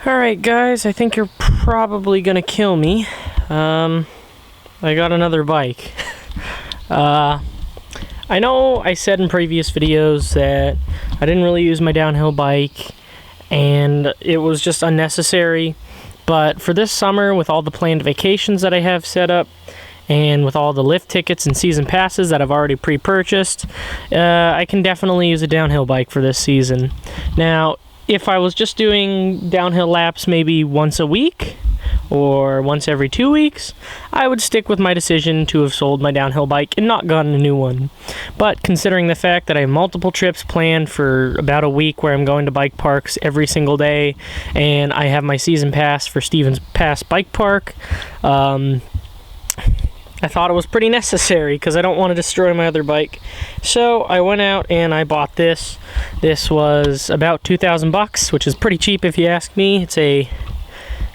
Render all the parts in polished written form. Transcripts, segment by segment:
Alright guys, I think you're probably gonna kill me. I got another bike. I know I said in previous videos that I didn't really use my downhill bike and it was just unnecessary, but for this summer, with all the planned vacations that I have set up and with all the lift tickets and season passes that I've already pre-purchased, I can definitely use a downhill bike for this season. Now, if I was just doing downhill laps maybe once a week or once every 2 weeks, I would stick with my decision to have sold my downhill bike and not gotten a new one. But considering the fact that I have multiple trips planned for about a week where I'm going to bike parks every single day, and I have my season pass for Stevens Pass Bike Park, I thought it was pretty necessary because I don't want to destroy my other bike. So I went out and I bought this. This was about 2,000 bucks, which is pretty cheap if you ask me. It's a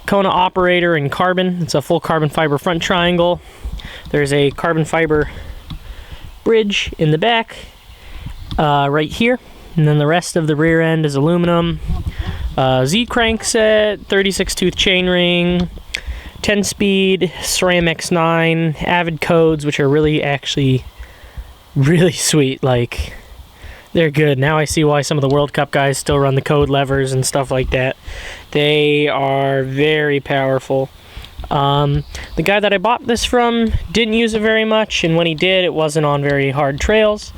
Kona operator in carbon. It's a full carbon fiber front triangle. There's a carbon fiber bridge in the back right here, and then the rest of the rear end is aluminum. Z crank set, 36 tooth chainring, 10-speed, SRAM X9, Avid codes, which are really sweet. Like, they're good. Now I see why some of the World Cup guys still run the code levers and stuff like that. They are very powerful. The guy that I bought this from didn't use it very much, and when he did, it wasn't on very hard trails.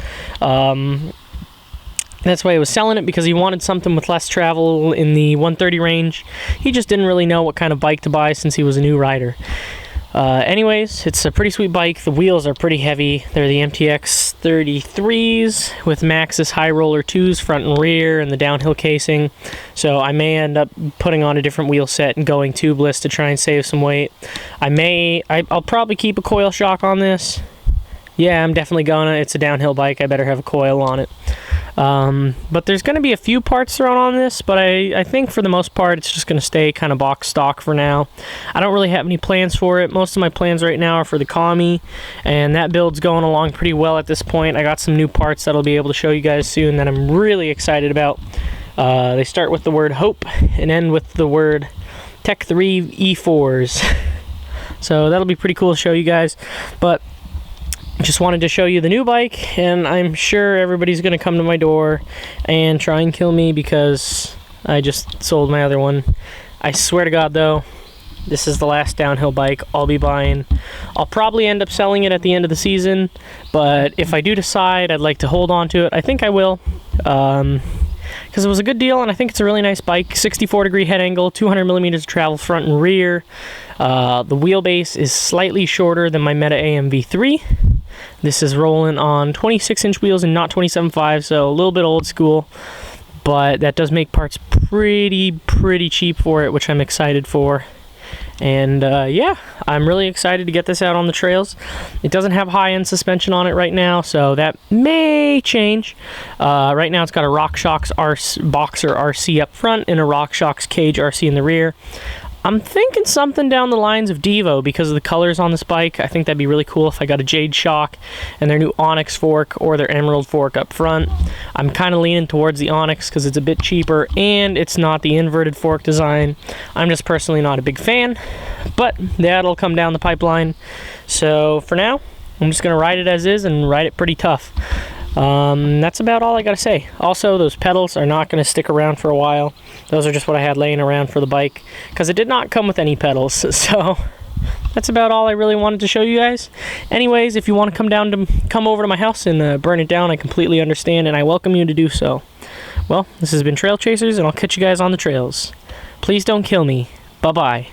That's why he was selling it, because he wanted something with less travel in the 130 range. He just didn't really know what kind of bike to buy since he was a new rider. Anyways, it's a pretty sweet bike. The wheels are pretty heavy. They're the MTX 33s with Maxxis High Roller 2s front and rear and the downhill casing. So I may end up putting on a different wheel set and going tubeless to try and save some weight. I'll probably keep a coil shock on this. Yeah, I'm definitely gonna. It's a downhill bike. I better have a coil on it. But there's going to be a few parts thrown on this, but I think for the most part it's just going to stay kind of box stock for now. I don't really have any plans for it. Most of my plans right now are for the Kami, and that build's going along pretty well at this point. I got some new parts that I'll be able to show you guys soon that I'm really excited about. They start with the word Hope and end with the word Tech 3 E4s. So that'll be pretty cool to show you guys. But just wanted to show you the new bike, and I'm sure everybody's going to come to my door and try and kill me because I just sold my other one. I swear to God, though, this is the last downhill bike I'll be buying. I'll probably end up selling it at the end of the season, but if I do decide I'd like to hold on to it, I think I will. Because it was a good deal, and I think it's a really nice bike. 64-degree head angle, 200 millimeters of travel front and rear. The wheelbase is slightly shorter than my Meta AMV3. This is rolling on 26-inch wheels and not 27.5, so a little bit old school. But that does make parts pretty cheap for it, which I'm excited for. And yeah, I'm really excited to get this out on the trails. It doesn't have high-end suspension on it right now, so that may change. Right now it's got a RockShox Boxer RC up front and a RockShox Cage RC in the rear. I'm thinking something down the lines of Devo because of the colors on this bike. I think that'd be really cool if I got a Jade shock and their new Onyx fork or their Emerald fork up front. I'm kind of leaning towards the Onyx because it's a bit cheaper and it's not the inverted fork design. I'm just personally not a big fan, but that'll come down the pipeline. So for now, I'm just going to ride it as is and ride it pretty tough. That's about all I gotta say. Also, those pedals are not gonna stick around for a while. Those are just what I had laying around for the bike because it did not come with any pedals. So that's about all I really wanted to show you guys. Anyways, if you want to come over to my house and burn it down, I completely understand and I welcome you to do so. Well, this has been Trail Chasers, and I'll catch you guys on the trails. Please don't kill me. Bye-bye.